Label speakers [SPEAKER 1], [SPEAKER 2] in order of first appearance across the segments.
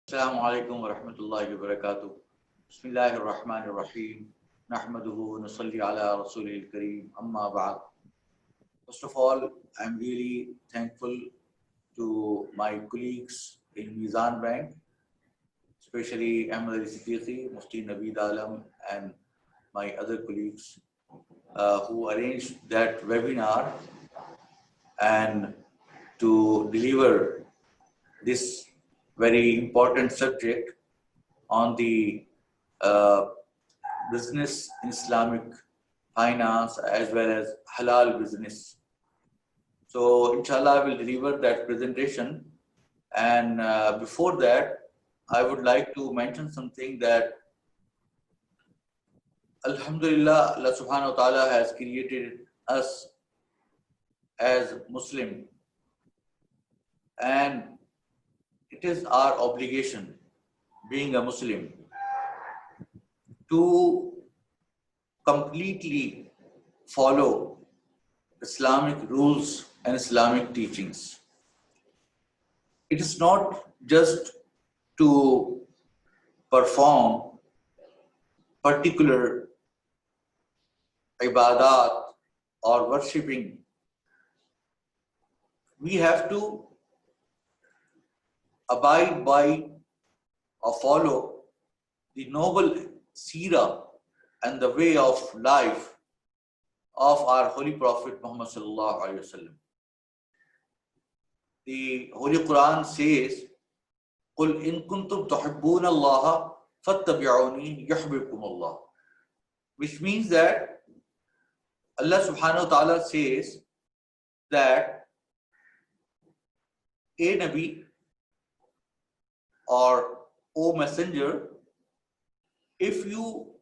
[SPEAKER 1] Assalamu alaikum wa rahmatullahi wa barakatuh. Bismillahir Rahmanir Rahim. Nahmaduhu wa nusalli ala Rasulil Kareem. Amma ba'd. First of all, I'm really thankful to my colleagues in Mizan Bank, especially Ahmed Ali Siddiqui, Mufti Naveed Alam, and my other colleagues who arranged that webinar and to deliver this very important subject on the uh, business in Islamic finance as well as halal business. So, inshallah, I will deliver that presentation. And before that, I would like to mention something that Alhamdulillah, Allah subhanahu wa ta'ala has created us as Muslim, and it is our obligation, being a Muslim, to completely follow Islamic rules and Islamic teachings. It is not just to perform particular ibadat or worshipping. We have to abide by or follow the noble seerah and the way of life of our Holy Prophet Muhammad sallallahu alaihi wasallam. The Holy Quran says, "Qul in kuntum tuhibbuna Allah fattabi'uni yuhibbukum Allah," which means that Allah subhanahu wa ta'ala says that a Nabi or O Messenger, if you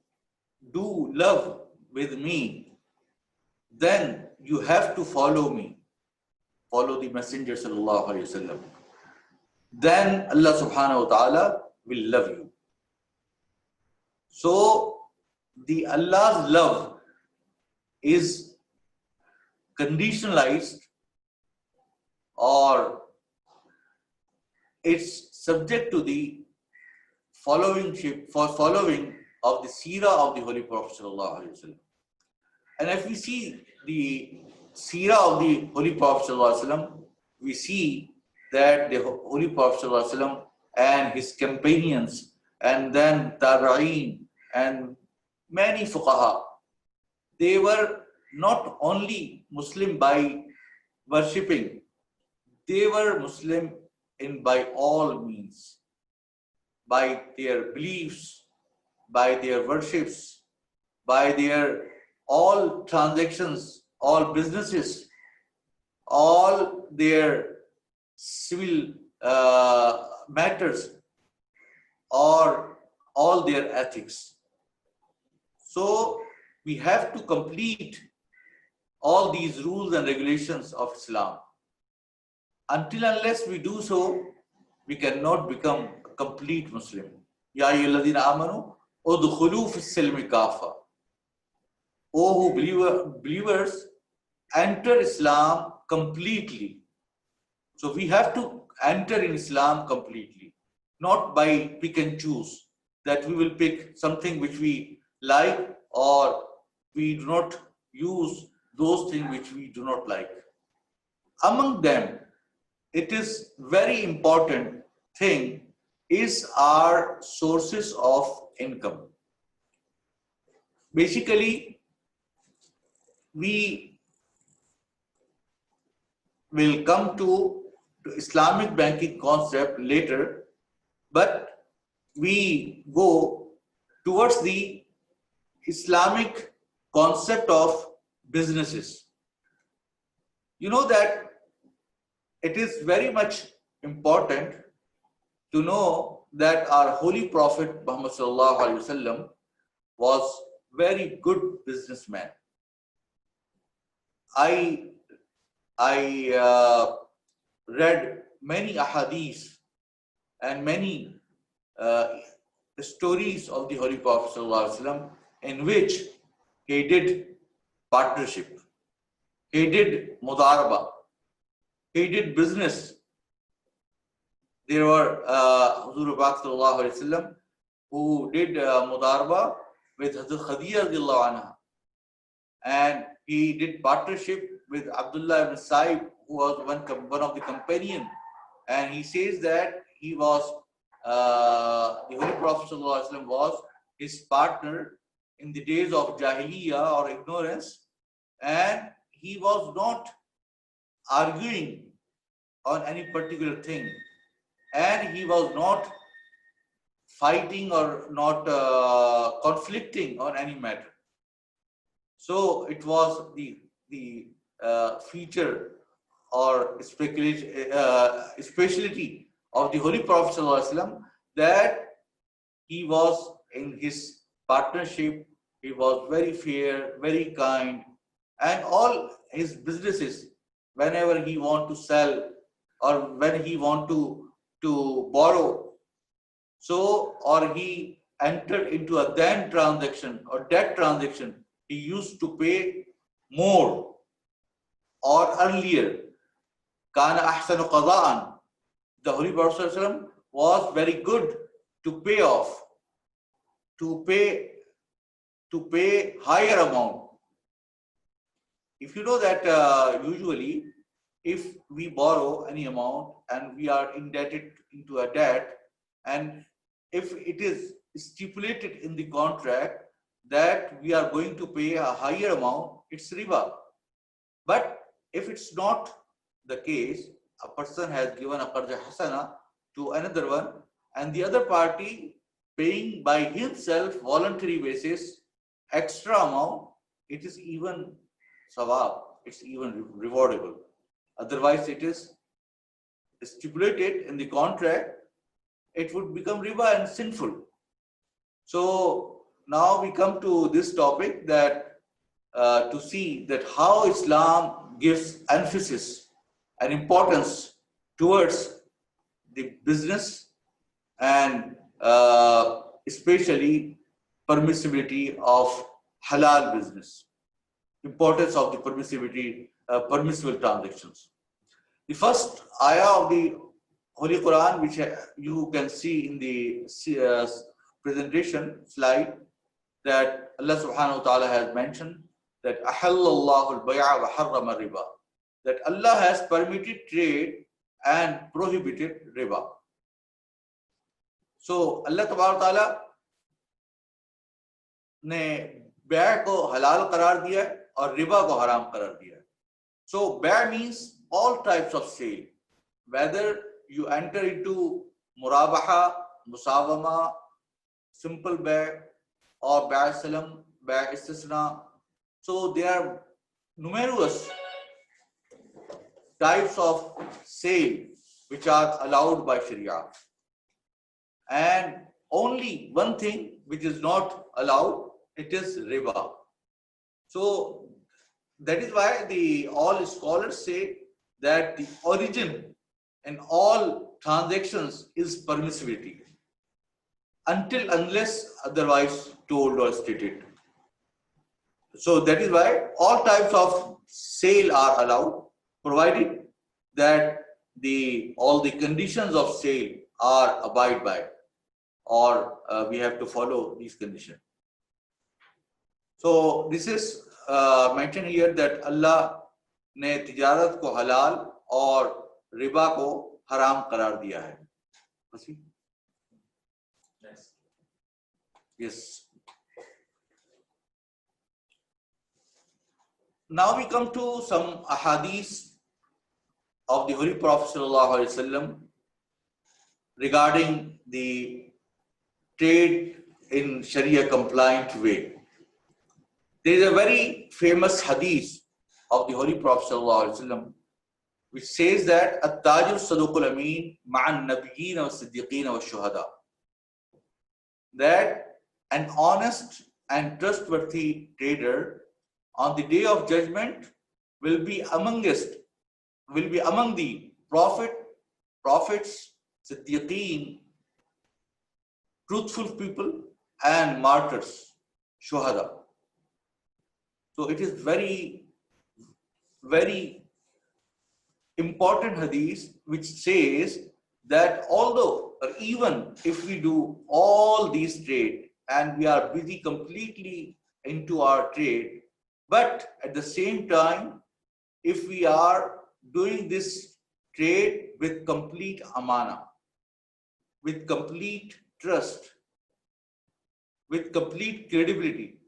[SPEAKER 1] do love with me, then you have to follow me, follow the Messenger sallallahu alaihi wasallam. Then Allah subhanahu wa ta'ala will love you. So the Allah's love is conditionalized, or it's subject to the following of the seerah of the Holy Prophet sallallahu alaihi wasallam. And if we see the seerah of the Holy Prophet sallallahu alaihi wasallam, we see that the Holy Prophet sallallahu alaihi wasallam and his companions, and then tabi'een and many fuqaha, they were not only Muslim by worshipping, they were Muslim in by all means, by their beliefs, by their worships, by their all transactions, all businesses, all their civil matters, or all their ethics. So we have to complete all these rules and regulations of Islam. Until unless we do so, we cannot become a complete Muslim. Ya ayyuhalladhina amanu udkhulu fis-silmi kafa. O who believers, enter Islam completely. So we have to enter in Islam completely, not by pick and choose, that we will pick something which we like or we do not use those things which we do not like. Among them, it is very important thing is our sources of income. Basically, we will come to Islamic banking concept later, but we go towards the Islamic concept of businesses. You know that it is very much important to know that our Holy Prophet Muhammad sallallahu alaihi wasallam was very good businessman. I read many ahadith and many stories of the Holy Prophet sallallahu alaihi wasallam in which he did partnership, he did mudaraba, he did business there were Huzur Pak Sallallahu Alaihi Wasallam who did mudarba with Hazrat Khadija radiallahu anha, and he did partnership with Abdullah ibn Saib, who was one of the companion, and he says that he was the Holy Prophet Sallallahu Alaihi Wasallam was his partner in the days of Jahiliyyah or ignorance, and he was not arguing on any particular thing, and he was not fighting or not conflicting on any matter. So it was the feature or speciality of the Holy Prophet ﷺ that he was in his partnership, he was very fair, very kind, and all his businesses, whenever he want to sell or when he want to borrow, so or he entered into a then transaction or debt transaction, he used to pay more or earlier. Kana ahsanu qada'an. The Holy Prophet ﷺ was very good to pay off, to pay higher amount. If you know that usually if we borrow any amount and we are indebted into a debt, and if it is stipulated in the contract that we are going to pay a higher amount, it's riba. But if it's not the case, a person has given a qarja hasana to another one, and the other party paying by himself voluntary basis extra amount, it is even sawab, it's even rewardable. Otherwise, it is stipulated in the contract, it would become riba and sinful. So now we come to this topic that to see that how Islam gives emphasis and importance towards the business and especially permissibility of halal business, importance of the permissibility, permissible transactions. The first ayah of the Holy Quran, which you can see in the presentation slide, that Allah subhanahu wa ta'ala has mentioned that ahallallahu al-bay'a wa harrama riba, that Allah has permitted trade and prohibited riba. So Allah tabarak ta'ala ने बैع को हलाल करार दिया है और रिबा को हराम करार दिया है. So बैع means all types of sale, whether you enter into murabaha, musawama, simple बैع or बैع salam, बैع istisna. So there are numerous types of sale which are allowed by Sharia, and only one thing which is not allowed, it is riba. So that is why all scholars say that the origin in all transactions is permissibility, unless otherwise told or stated. So that is why all types of sale are allowed, provided that all the conditions of sale are abide by, or we have to follow these conditions. So this is mentioned here that Allah ने तिजारत को हलाल और रिबा को हराम करार दिया है. Yes. Now we come to some ahadith of the Holy Prophet Sallallahu Alaihi Wasallam regarding the trade in Sharia compliant way. There is a very famous hadith of the Holy Prophet Sallallahu Alaihi Wasallam which says that at-tajir saduqul amin ma'an nabiyyin wa siddiqeen wa shuhada, that an honest and trustworthy trader on the day of judgment will be among the prophets, siddiqeen, truthful people, and martyrs, shuhada. So it is very, very important hadith which says that although or even if we do all these trade and we are busy completely into our trade, but at the same time, if we are doing this trade with complete amana, with complete trust, with complete credibility,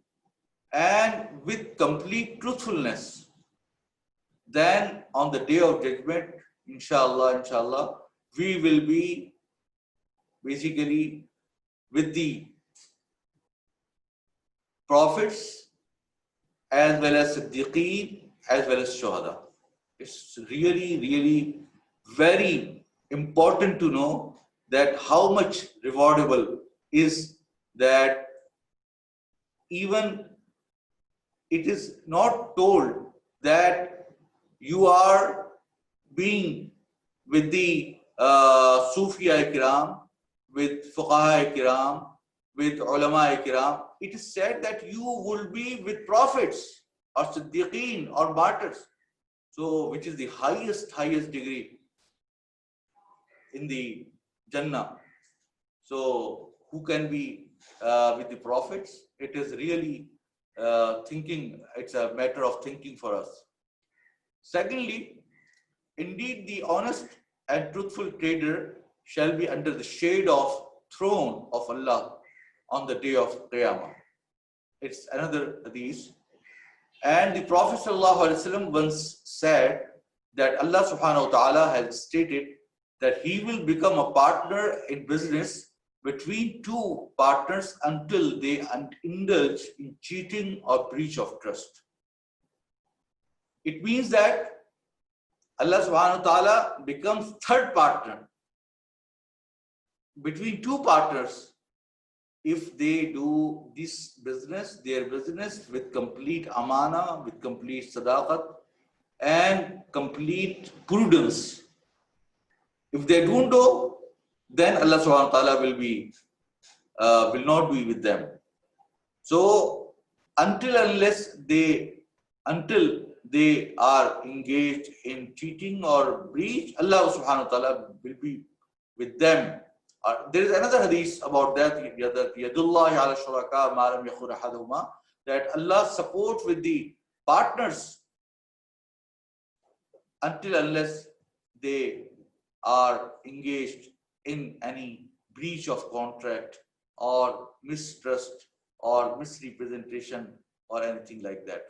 [SPEAKER 1] and with complete truthfulness, then on the day of judgment, inshallah, we will be basically with the prophets as well as Siddiqeen as well as Shuhada. It's really very important to know that how much rewardable is that. Even it is not told that you are being with the Sufiya Kiram, with Fuqaha Kiram, with Ulama Kiram. It is said that you will be with prophets or Siddiqeen or martyrs. So, which is the highest degree in the Jannah. So, who can be with the prophets? It is really thinking, it's a matter of thinking for us. Secondly, indeed the honest and truthful trader shall be under the shade of throne of Allah on the day of Qiyamah. It's another hadith. And the Prophet ﷺ once said that Allah subhanahu wa ta'ala has stated that he will become a partner in business between two partners until they indulge in cheating or breach of trust. It means that Allah subhanahu wa ta'ala becomes third partner between two partners if they do this business, their business with complete amana, with complete sadaqat and complete prudence. If they don't do, then Allah subhanahu wa ta'ala will not be with them. So until they are engaged in cheating or breach, Allah subhanahu wa ta'ala will be with them. There is another hadith about that, Yadullahi ala shuraka ma lam yakhur ahaduhuma, that Allah supports with the partners unless they are engaged in any breach of contract or mistrust or misrepresentation or anything like that.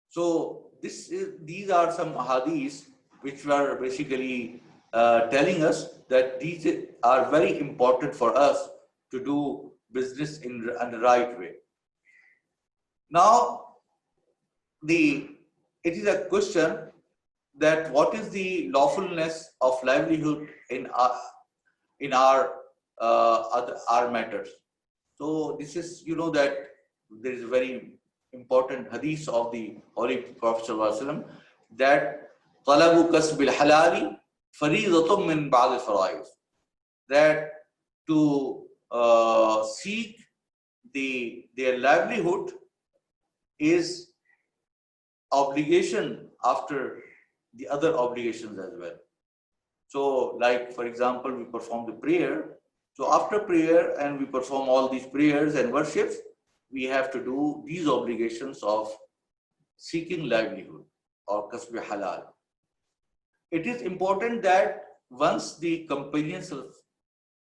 [SPEAKER 1] So these are some hadiths which were basically telling us that these are very important for us to do business in the right way. Now, it is a question that what is the lawfulness of livelihood in our matters. So this is, that there is a very important hadith of the Holy Prophet ﷺ that talabu kasbil halali fariidatun min ba'd al-fara'id, that to seek their livelihood is obligation after the other obligations as well. So, like for example, we perform the prayer. So after prayer and we perform all these prayers and worships, we have to do these obligations of seeking livelihood or kasb halal. It is important that once the companions of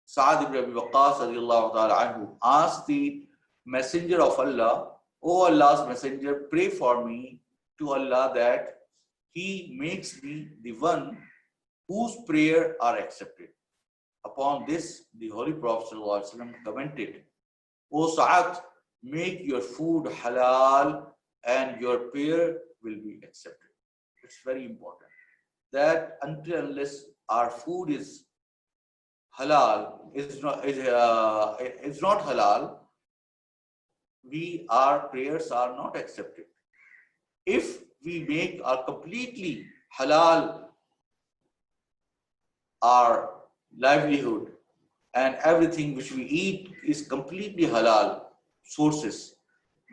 [SPEAKER 1] Sa'ad ibn Abi Waqqas radiallahu ta'ala anhu asked the messenger of Allah, "O Allah's messenger, pray for me to Allah that He makes me the one whose prayer are accepted." Upon this, the Holy Prophet ﷺ commented, "O Sa'ad, make your food halal and your prayer will be accepted." It's very important that unless our food is halal, it's not halal, our prayers are not accepted. If we make our completely halal our livelihood and everything which we eat is completely halal sources,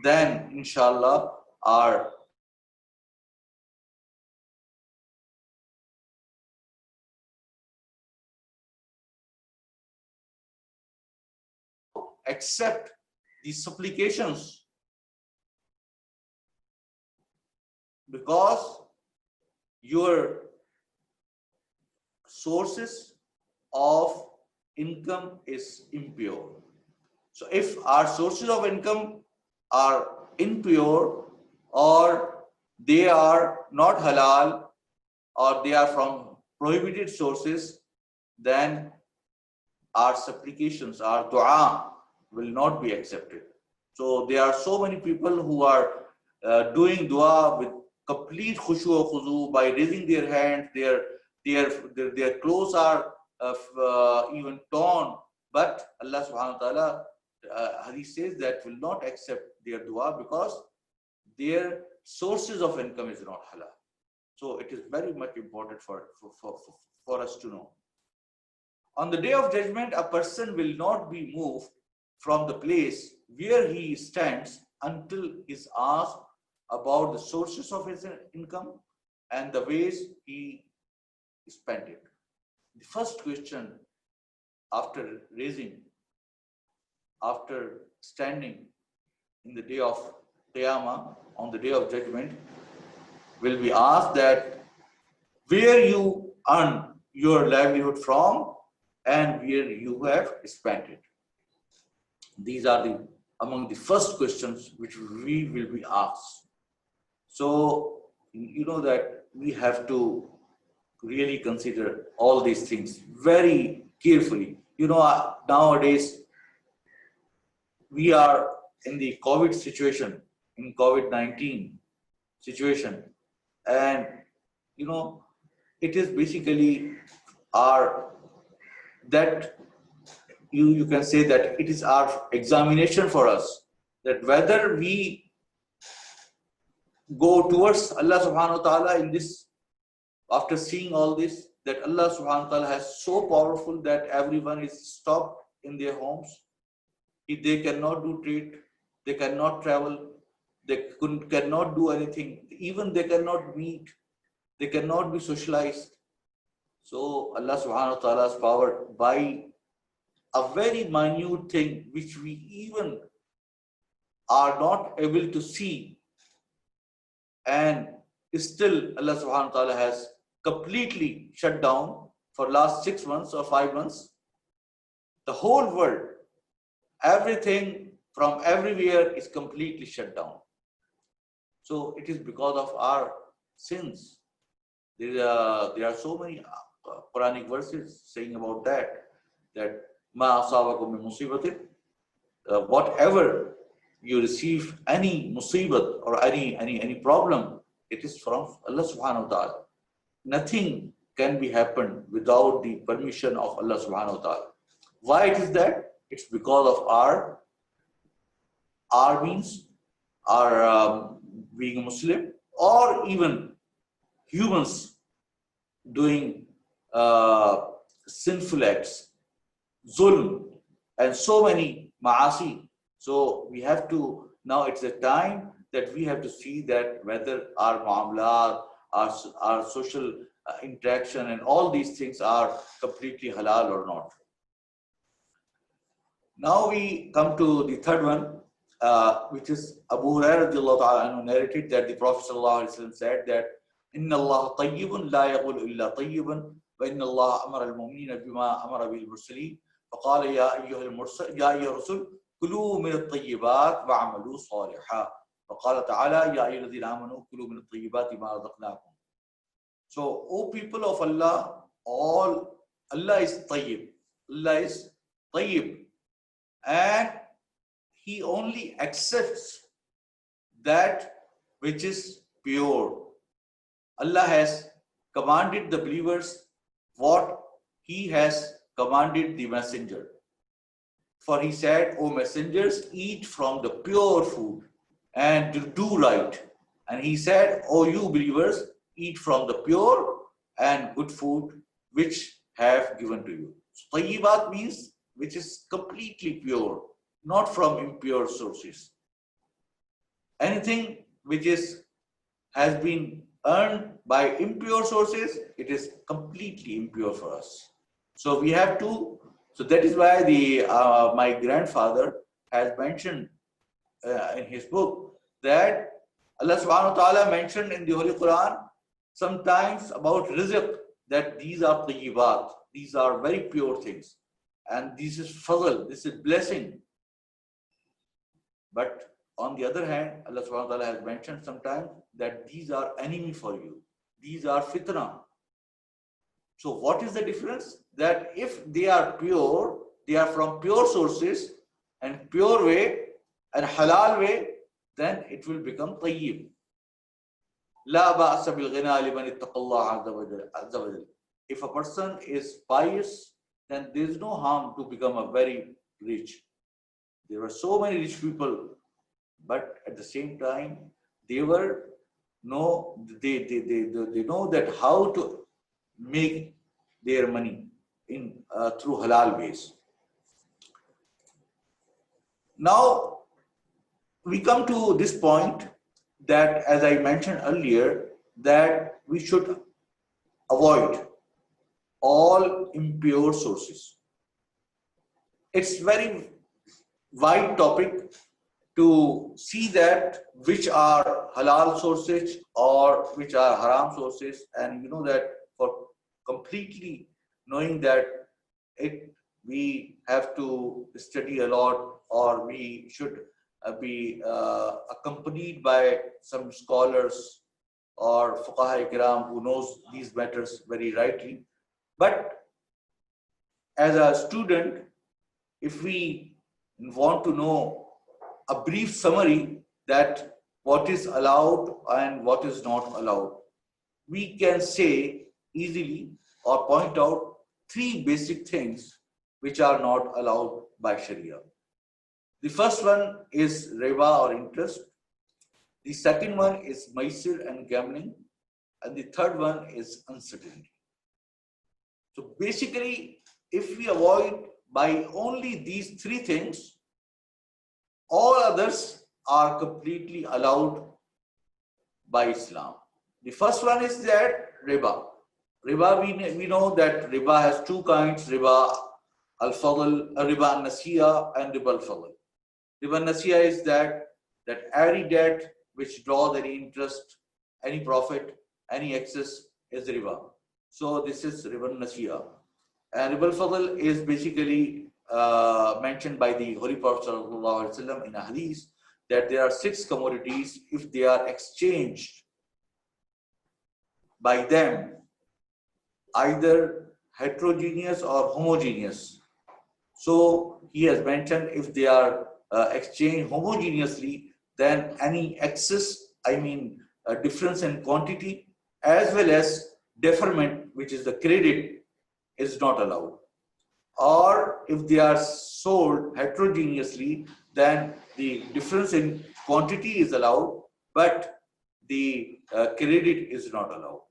[SPEAKER 1] then inshallah our accept the supplications, because your sources of income is impure. So if our sources of income are impure, or they are not halal, or they are from prohibited sources, then our supplications, our dua will not be accepted. So there are so many people who are doing dua with complete khushu or khuzu by raising their hands. Their clothes are even torn, but Allah subhanahu wa ta'ala, Hadith says that will not accept their dua because their sources of income is not halal. So it is very much important for us to know. On the day of judgment, a person will not be moved from the place where he stands until he is asked about the sources of his income and the ways he spent it. The first question after standing in the day of Qiyamah, on the day of judgment, will be asked that where you earn your livelihood from and where you have spent it. These are among the first questions which we will be asked. So, you know that we have to really consider all these things very carefully. You know, nowadays we are in the COVID situation, in COVID-19 situation, and you know, it is basically you can say that it is our examination for us, that whether we go towards Allah subhanahu wa ta'ala in this, after seeing all this, that Allah subhanahu wa ta'ala has so powerful that everyone is stopped in their homes. They cannot do trade, they cannot travel, they cannot do anything, even they cannot meet, they cannot be socialized. So Allah subhanahu wa ta'ala's power, by a very minute thing which we even are not able to see, and still Allah subhanahu wa ta'ala has completely shut down for last 6 months or 5 months. The whole world, everything from everywhere is completely shut down. So it is because of our sins. There are so many Quranic verses saying about that ma asabakum min musibatin, whatever you receive, any musibat or any problem, it is from Allah subhanahu wa ta'ala. Nothing can be happened without the permission of Allah subhanahu wa ta'ala. Why it is that? It's because of our means, our being a Muslim, or even humans doing sinful acts, zulm, and so many ma'asi. So we have to, now it's a time that we have to see that whether our muamalat, our social interaction and all these things are completely halal or not. Now we come to the third one, which is Abu Hurairah radiallahu ta'ala narrated that the Prophet sallallahu alaihi wasallam said that Inna Allah tayyibun la yaqulu illa tayyiban wa inna Allah amara al-mu'minina bima amara bil mursalin faqala ya ayyuha rusul kulu min at-tayyibat wa'amalu salihan faqala ta'ala ya ayyuha alladhina amanu kulu min at-tayyibati ma razaqnakum. So, O people of Allah, Allah is tayyib. Allah is tayyib, and He only accepts that which is pure. Allah has commanded the believers what He has commanded the messenger. For He said, O messengers, eat from the pure food and do right. And He said, O you believers, eat from the pure and good food which have given to you. So, tayyibat means which is completely pure, not from impure sources. Anything which has been earned by impure sources, it is completely impure for us. So we have to So that is why the my grandfather has mentioned in his book that Allah subhanahu wa ta'ala mentioned in the Holy Quran sometimes about rizq, that these are tayyibat, these are very pure things, and this is fadl, this is blessing. But on the other hand, Allah subhanahu wa ta'ala has mentioned sometimes that these are enemy for you, these are fitna. So what is the difference? That if they are pure, they are from pure sources and pure way and halal way, then it will become tayyib. La ba'sa bil ghina liman ittaqallah azza wa jal. If a person is pious, then there is no harm to become a very rich. There were so many rich people, but at the same time, they were they know that how to make their money in through halal ways. Now we come to this point that, as I mentioned earlier, that we should avoid all impure sources. It's very wide topic to see that which are halal sources or which are haram sources, and you know that for completely knowing that we have to study a lot, or we should be accompanied by some scholars or fuqaha ikram who knows these matters very rightly. But as a student, if we want to know a brief summary that what is allowed and what is not allowed, we can say easily or point out three basic things which are not allowed by Sharia. The first one is riba or interest. The second one is maisir and gambling. And the third one is uncertainty. So basically, if we avoid by only these three things, all others are completely allowed by Islam. The first one is that riba. Riba, we know that riba has two kinds: riba al-fadl, riba al-nasiya, and riba al-fadl. Riba al-nasiya is that every debt which draws any interest, any profit, any excess is riba. So this is riba al-nasiya. And riba al-fadl is basically mentioned by the Holy Prophet ﷺ in a hadith that there are 6 commodities. If they are exchanged by them, either heterogeneous or homogeneous. So he has mentioned if they are exchanged homogeneously, then any excess, I mean difference in quantity, as well as deferment, which is the credit, is not allowed. Or if they are sold heterogeneously, then the difference in quantity is allowed, but the credit is not allowed.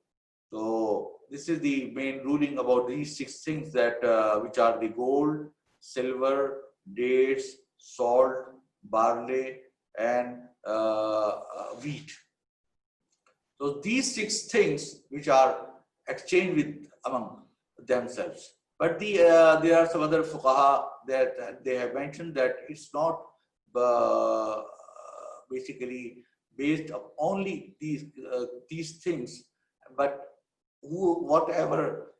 [SPEAKER 1] So this is the main ruling about these 6 things, that which are the gold, silver, dates, salt, barley, and wheat. So these 6 things which are exchanged with among themselves. But there are some other fuqaha that they have mentioned that it's not basically based on only these things, but whatever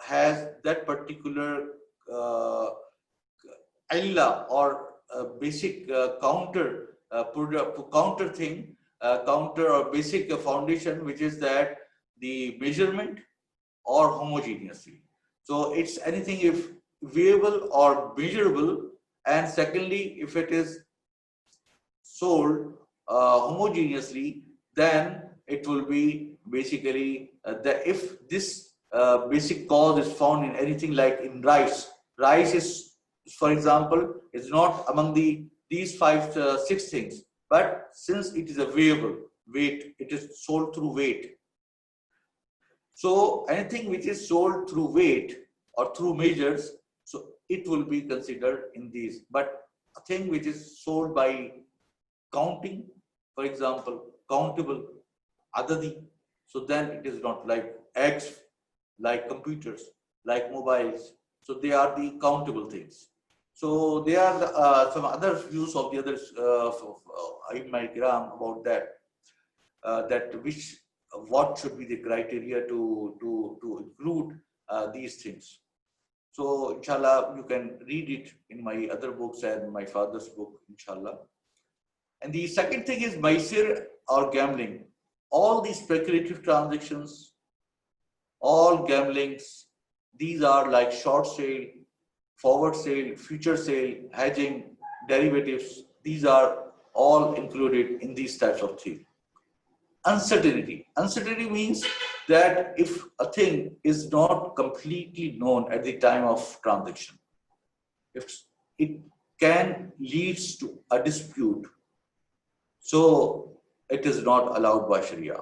[SPEAKER 1] has that particular illa or basic counter thing, counter or basic foundation, which is that the measurement or homogeneously. So it's anything if weighable or measurable, and secondly, if it is sold homogeneously, then it will be basically if this basic cause is found in anything like in rice. Rice is, for example, is not among these 6 things, but since it is a weighable weight, it is sold through weight. So anything which is sold through weight or through measures, so it will be considered in these. But a thing which is sold by counting, for example, countable, adadi, so then it is not, like eggs, like computers, like mobiles. So they are the countable things. So there are some other views of the others Aimma Kiram about that. That which what should be the criteria to include these things. So inshallah you can read it in my other books and my father's book, inshallah. And the second thing is maisir or gambling. All these speculative transactions, all gamblings, these are like short sale, forward sale, future sale, hedging, derivatives. These are all included in these types of things. Uncertainty. Uncertainty means that if a thing is not completely known at the time of transaction, if it can lead to a dispute, so it is not allowed by Sharia.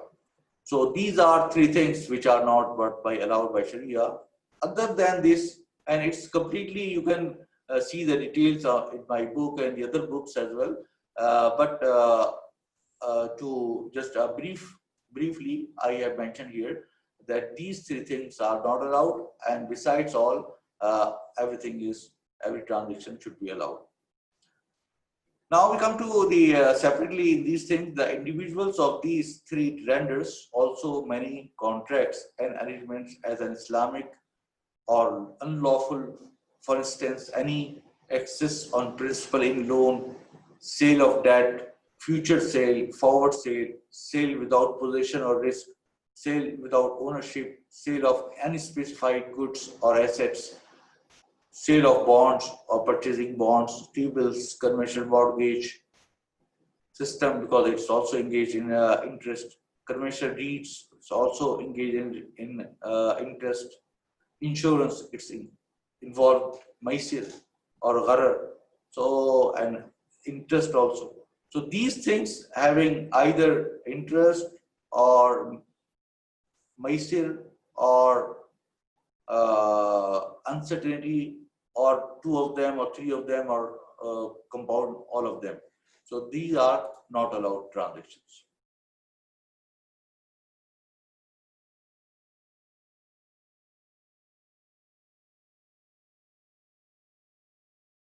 [SPEAKER 1] So these are three things which are not but by allowed by Sharia. Other than this, and it's completely, you can see the details in my book and the other books as well. To just briefly, I have mentioned here that these three things are not allowed, and besides all, every transaction should be allowed. Now we come to the separately in these things, the individuals of these three lenders also many contracts and arrangements as an Islamic or unlawful. For instance, any excess on principal in loan, sale of debt, future sale, forward sale, sale without possession or risk, sale without ownership, sale of any specified goods or assets, sale of bonds or purchasing bonds, T-bills, conventional mortgage system because it's also engaged in interest, conventional deeds, it's also engaged in interest, insurance, it's involved maisir or gharar, so and interest also. So these things having either interest or maisir or uncertainty, or two of them or three of them, or compound all of them. So these are not allowed transactions.